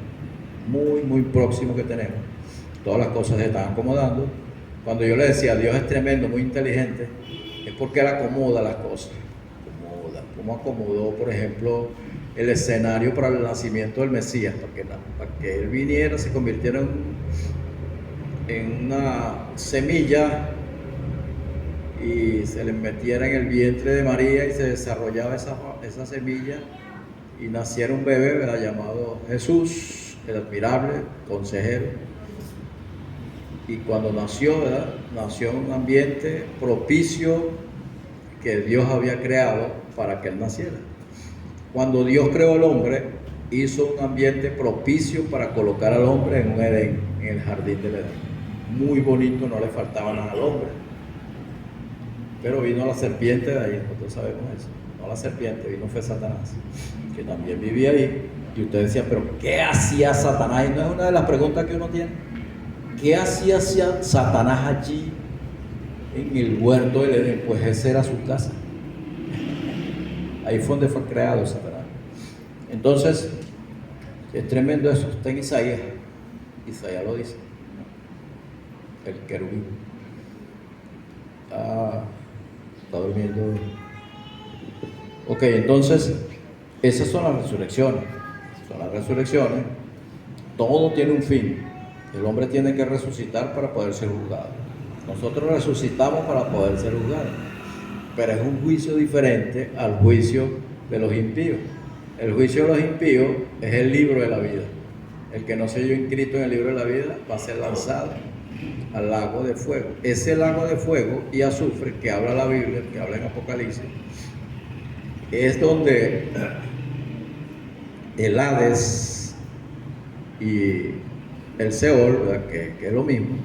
muy, muy próximo que tenemos. Todas las cosas se están acomodando. Cuando yo le decía, Dios es tremendo, muy inteligente, es porque Él acomoda las cosas. Como acomodó, por ejemplo, el escenario para el nacimiento del Mesías, para que Él viniera, se convirtiera en una semilla y se le metiera en el vientre de María y se desarrollaba esa semilla y naciera un bebé, ¿verdad?, llamado Jesús, el admirable consejero. Y cuando nació, ¿verdad?, nació en un ambiente propicio que Dios había creado para que Él naciera. Cuando Dios creó al hombre, hizo un ambiente propicio para colocar al hombre en un Edén, en el jardín del Edén. Muy bonito, no le faltaba nada al hombre. Pero vino la serpiente de ahí, nosotros sabemos eso. No la serpiente, fue Satanás, que también vivía ahí. Y usted decía, pero ¿qué hacía Satanás? Y no es una de las preguntas que uno tiene. ¿Qué hacía Satanás allí en el huerto del Edén? Pues esa era su casa. Ahí fue donde fue creado Satanás. Entonces, es tremendo eso. Está en Isaías. Isaías lo dice. El querubín. Está durmiendo. Ok, entonces, esas son las resurrecciones. Son las resurrecciones. Todo tiene un fin. El hombre tiene que resucitar para poder ser juzgado. Nosotros resucitamos para poder ser juzgados. Pero es un juicio diferente al juicio de los impíos. El juicio de los impíos es el libro de la vida. El que no se halló inscrito en el libro de la vida va a ser lanzado al lago de fuego. Ese lago de fuego y azufre que habla la Biblia, que habla en Apocalipsis, es donde el Hades y el Seol, ¿verdad? Que es lo mismo,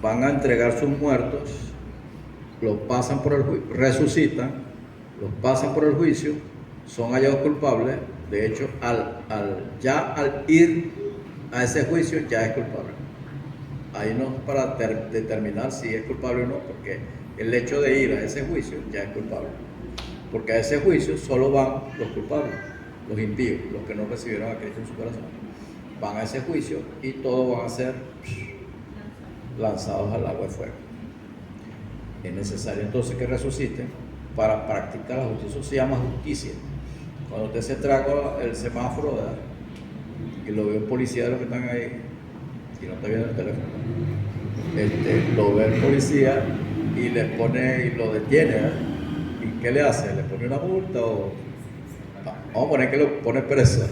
van a entregar sus muertos, los pasan por el juicio, resucitan, los pasan por el juicio, son hallados culpables. De hecho, al ir a ese juicio ya es culpable. Ahí no es para determinar si es culpable o no, porque el hecho de ir a ese juicio ya es culpable. Porque a ese juicio solo van los culpables, los impíos, los que no recibieron a Cristo en su corazón. Van a ese juicio y todos van a ser lanzados al agua de fuego. Es necesario entonces que resuciten para practicar la justicia. Eso se llama justicia. Cuando usted se traga el semáforo, ¿verdad? Y lo ve un policía de los que están ahí, y no está viendo el teléfono, lo ve el policía y le pone y lo detiene, ¿verdad? ¿Y qué le hace? ¿Le pone una multa o...? Vamos a poner que lo pone preso.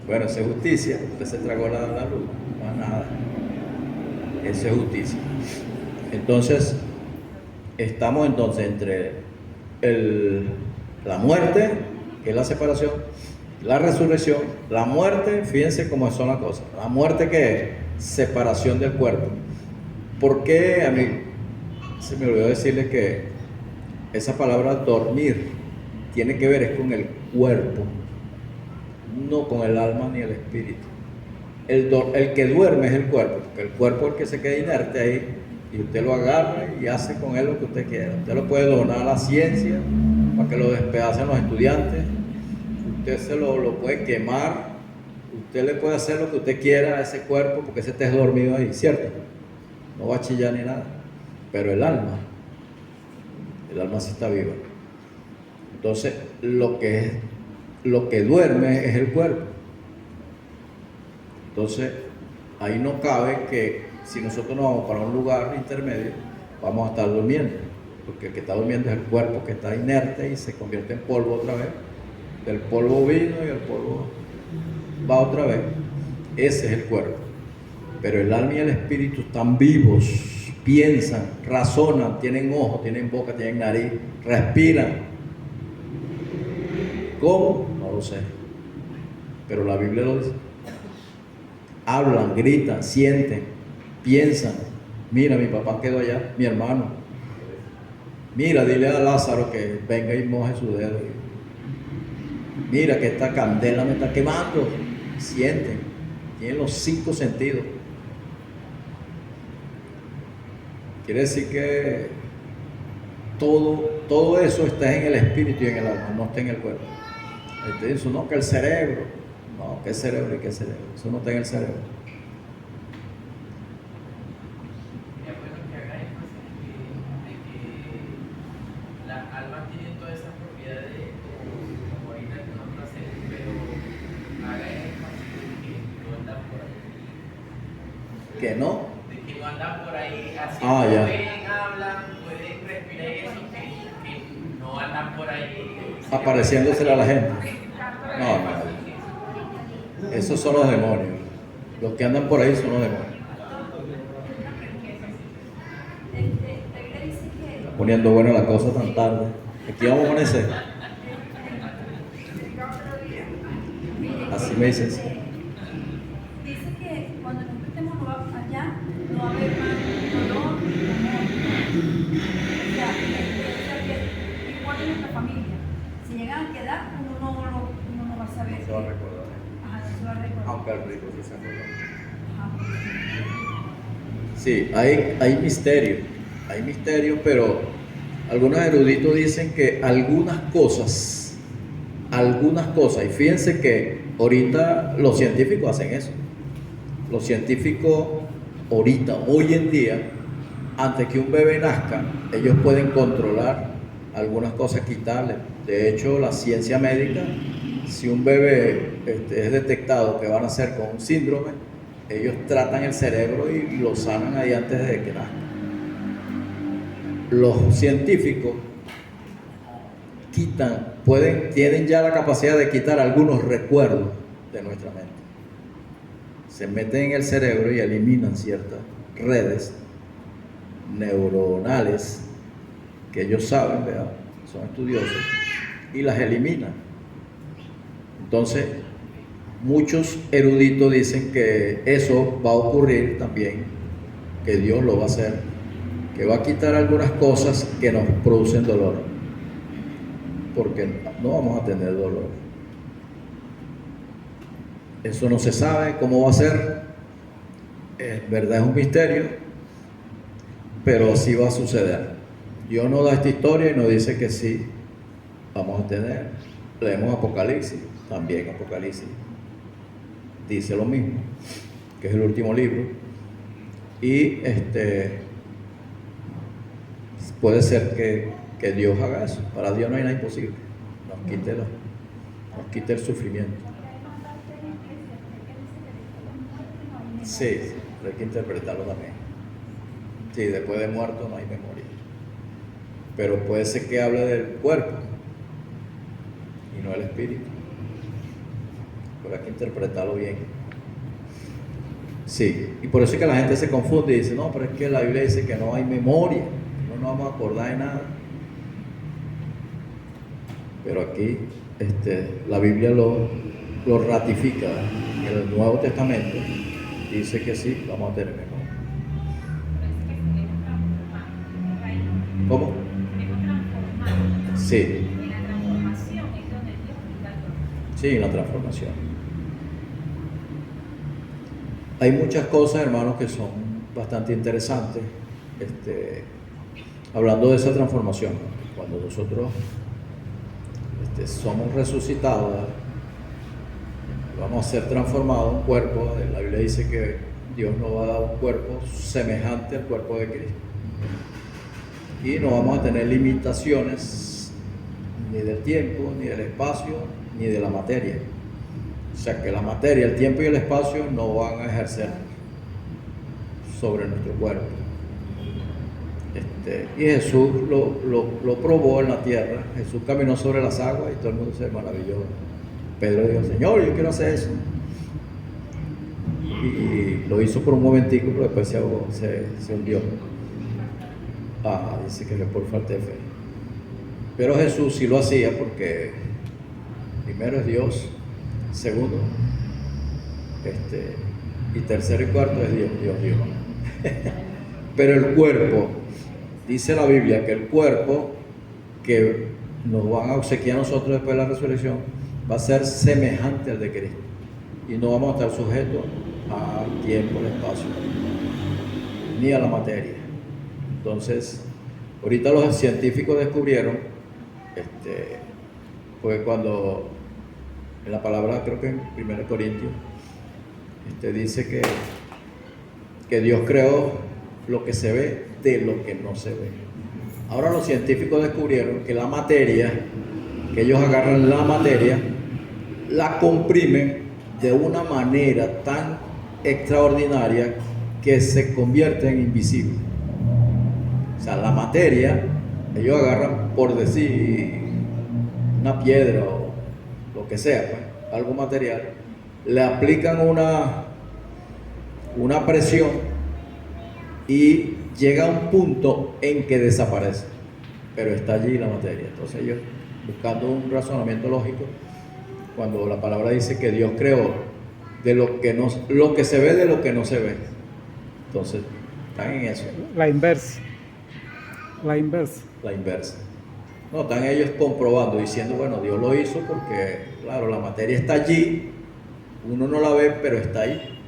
Bueno, eso es justicia. Usted se tragó la luz, más nada. Eso es justicia. Entonces, estamos entre la muerte, que es la separación, la resurrección. La muerte, fíjense cómo son las cosas. La muerte, ¿qué es? Separación del cuerpo. ¿Por qué? A mí se me olvidó decirles que esa palabra dormir tiene que ver es con el cuerpo, no con el alma ni el espíritu. El que duerme es el cuerpo, porque el cuerpo es el que se queda inerte ahí y usted lo agarra y hace con él lo que usted quiera. Usted lo puede donar a la ciencia para que lo despedacen los estudiantes, usted se lo puede quemar, usted le puede hacer lo que usted quiera a ese cuerpo porque ese esté dormido ahí, ¿cierto? No va a chillar ni nada, pero el alma sí está viva. Entonces, lo que duerme es el cuerpo. Entonces, ahí no cabe que si nosotros nos vamos para un lugar intermedio, vamos a estar durmiendo, porque el que está durmiendo es el cuerpo que está inerte y se convierte en polvo otra vez. Del polvo vino y el polvo va otra vez. Ese es el cuerpo. Pero el alma y el espíritu están vivos, piensan, razonan, tienen ojos, tienen boca, tienen nariz, respiran. ¿Cómo? No lo sé. Pero la Biblia lo dice. Hablan, gritan, sienten, piensan. Mira, mi papá quedó allá, mi hermano. Mira, dile a Lázaro que venga y moje su dedo. Mira que esta candela me está quemando. Sienten, tienen los 5 sentidos. Quiere decir que todo eso está en el espíritu y en el alma, no está en el cuerpo. Te dice, no, que el cerebro. No, ¿qué cerebro y qué cerebro? Eso no está en el cerebro. Es bueno que haga énfasis de que las almas tienen todas esas propiedades como ahorita que no hacer, pero haga énfasis de que no andan por ahí. ¿Que no? De que no andan por ahí así, Ya. pueden, hablan, pueden respirar eso, que no andan por ahí Apareciéndosele a la gente. No. Esos son los demonios. Los que andan por ahí son los demonios. Está poniendo buena la cosa tan tarde. Aquí vamos a amanecer. Así me dicen. Dice que cuando nosotros estemos allá, no va a haber más dolor ni amor. O sea, que igual en nuestra familia. Si llegan a quedar, uno no va a saber. Se va a recordar. Ajá, no se va a recordar. Aunque el rico sí se acuerda. Ajá. Sí, hay misterio, pero Algunos eruditos dicen que algunas cosas, y fíjense que ahorita los científicos hacen eso. Los científicos ahorita, hoy en día, antes que un bebé nazca, ellos pueden controlar algunas cosas, quitarle. De hecho, la ciencia médica, si un bebé es detectado que va a nacer con un síndrome, ellos tratan el cerebro y lo sanan ahí antes de que nazca. Los científicos tienen ya la capacidad de quitar algunos recuerdos de nuestra mente. Se meten en el cerebro y eliminan ciertas redes neuronales que ellos saben, ¿verdad? Son estudiosos, y las eliminan. Entonces, muchos eruditos dicen que eso va a ocurrir también, que Dios lo va a hacer, que va a quitar algunas cosas que nos producen dolor, porque no vamos a tener dolor. Eso no se sabe cómo va a ser, en verdad es un misterio, pero así va a suceder. Dios nos da esta historia y nos dice que sí, vamos a tener. Leemos Apocalipsis, también Apocalipsis dice lo mismo, que es el último libro, y puede ser que Dios haga eso. Para Dios no hay nada imposible, nos quite el sufrimiento. Sí, hay que interpretarlo también. Sí, después de muerto no hay memoria. Pero puede ser que hable del cuerpo y no del espíritu. Pero hay que interpretarlo bien. Sí, y por eso es que la gente se confunde y dice, no, pero es que la Biblia dice que no hay memoria, no nos vamos a acordar de nada. Pero aquí la Biblia lo ratifica. En el Nuevo Testamento dice que sí, vamos a tener memoria. ¿Cómo? Sí. Sí, en la transformación. Hay muchas cosas, hermanos, que son bastante interesantes. Hablando de esa transformación, cuando nosotros somos resucitados, vamos a ser transformados en un cuerpo. La Biblia dice que Dios nos va a dar un cuerpo semejante al cuerpo de Cristo. Y no vamos a tener limitaciones ni del tiempo, ni del espacio, ni de la materia. O sea que la materia, el tiempo y el espacio no van a ejercer sobre nuestro cuerpo. Y Jesús lo probó en la tierra. Jesús caminó sobre las aguas y todo el mundo se maravilló. Pedro dijo, Señor, yo quiero hacer eso. Y lo hizo por un momentico, pero después se ahogó, se hundió. Dice que fue por falta de fe. Pero Jesús sí lo hacía porque primero es Dios, segundo, y tercero y cuarto es Dios. Pero el cuerpo, dice la Biblia que el cuerpo que nos van a obsequiar a nosotros después de la resurrección va a ser semejante al de Cristo. Y no vamos a estar sujetos al tiempo, al espacio, ni a la materia. Entonces, ahorita los científicos descubrieron, fue cuando en la palabra, creo que en 1 Corintios, dice que Dios creó lo que se ve de lo que no se ve. Ahora los científicos descubrieron que la materia, que ellos agarran la materia, la comprimen de una manera tan extraordinaria que se convierte en invisible. O sea, la materia, ellos agarran, por decir, una piedra o lo que sea, pues, algo material, le aplican una presión y llega a un punto en que desaparece, pero está allí la materia. Entonces ellos, buscando un razonamiento lógico, cuando la palabra dice que Dios creó de lo que se ve de lo que no se ve, entonces están en eso. La inversa. No, están ellos comprobando, diciendo, bueno, Dios lo hizo porque, claro, la materia está allí, uno no la ve, pero está ahí.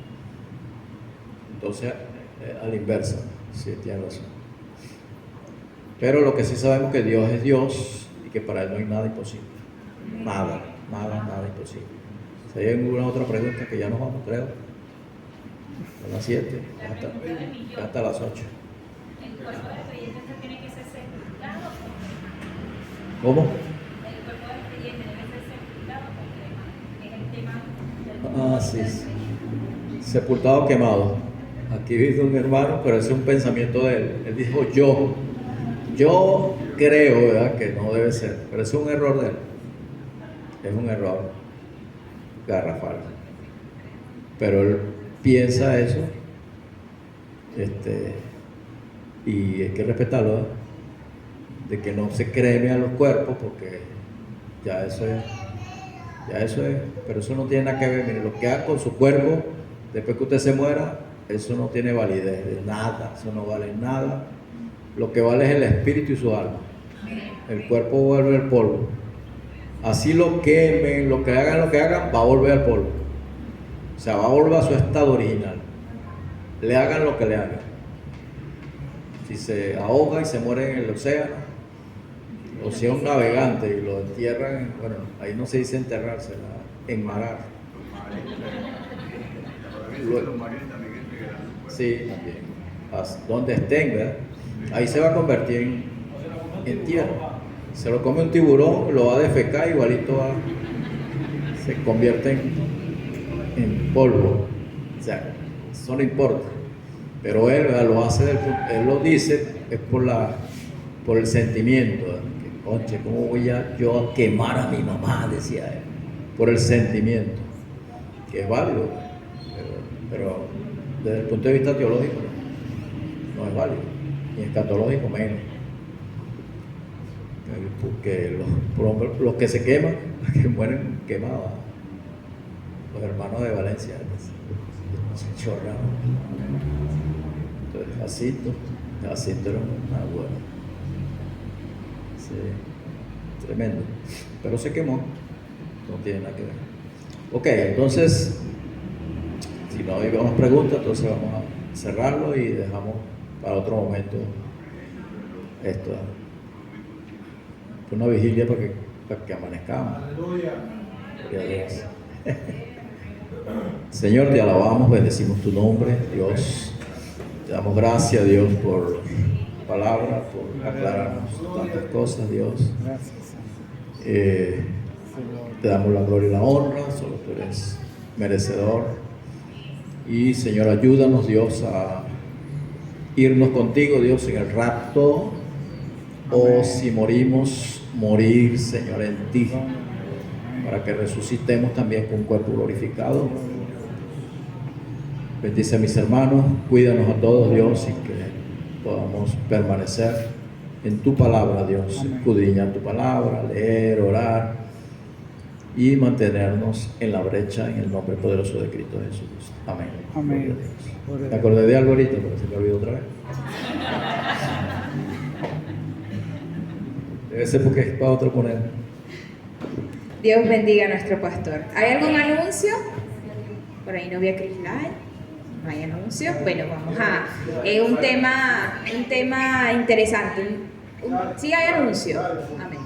Entonces, a la inversa, sí, tiene razón. Pero lo que sí sabemos que Dios es Dios y que para Él no hay nada imposible. Nada, nada imposible. Si hay alguna otra pregunta, que ya nos vamos, creo. A las 7, hasta las 8. ¿El cuerpo del creyente tiene que ser sepultado o cremado? ¿Cómo? El cuerpo del creyente debe ser sepultado o cremado. Es el tema. Sí. Sepultado, quemado. Aquí dice un hermano, pero ese es un pensamiento de él. Él dijo yo creo, ¿verdad?, que no debe ser, pero ese es un error de él. Es un error garrafal. Pero él piensa eso, y hay que respetarlo, ¿verdad?, de que no se creme a los cuerpos, porque ya eso es, pero eso no tiene nada que ver. Mire, lo que haga con su cuerpo después que usted se muera, eso no tiene validez de nada, eso no vale nada. Lo que vale es el espíritu y su alma. El cuerpo vuelve al polvo. Así lo quemen, lo que hagan, va a volver al polvo. O sea, va a volver a su estado original. Le hagan lo que le hagan. Si se ahoga y se muere en el océano, o si es un navegante y lo entierran, bueno, ahí no se dice enterrarse, enmarar. Sí, también. Donde estén, ¿verdad? Ahí se va a convertir en tierra. Se lo come un tiburón, lo va a defecar, igualito se convierte en polvo. O sea, eso no importa. Pero él, ¿verdad?, lo hace, él lo dice, es por el sentimiento. Que, conche, ¿cómo voy yo a quemar a mi mamá?, decía él. Por el sentimiento, que es válido, pero desde el punto de vista teológico no es válido, ni escatológico menos. Porque los que se queman, que mueren quemados, los hermanos de Valencia, chorrados. Entonces, Jacinto era una buena. Sí, tremendo. Pero se quemó, no tiene nada que ver. Ok, entonces, si no hay más preguntas, entonces vamos a cerrarlo y dejamos para otro momento esto. Una vigilia para que amanezcamos. Aleluya. Señor, te alabamos, bendecimos tu nombre, Dios. Te damos gracias, Dios, por tu palabra, por aclararnos tantas cosas, Dios. Te damos la gloria y la honra, solo tú eres merecedor. Y Señor, ayúdanos, Dios, a irnos contigo, Dios, en el rapto, o si morimos, morir, Señor, en ti, para que resucitemos también con un cuerpo glorificado. Bendice a mis hermanos, cuídanos a todos, Dios, y que podamos permanecer en tu palabra, Dios, escudriñar tu palabra, leer, orar y mantenernos en la brecha en el nombre poderoso de Cristo Jesús. Amén. Amén. Me acordé de algo ahorita, pero se me olvidó otra vez. Debe ser porque es para otro poner. Dios bendiga a nuestro pastor. ¿Hay algún anuncio? Por ahí no vi a Chris Light. ¿No hay anuncio? Bueno, vamos a un tema interesante. Sí hay anuncio. Amén.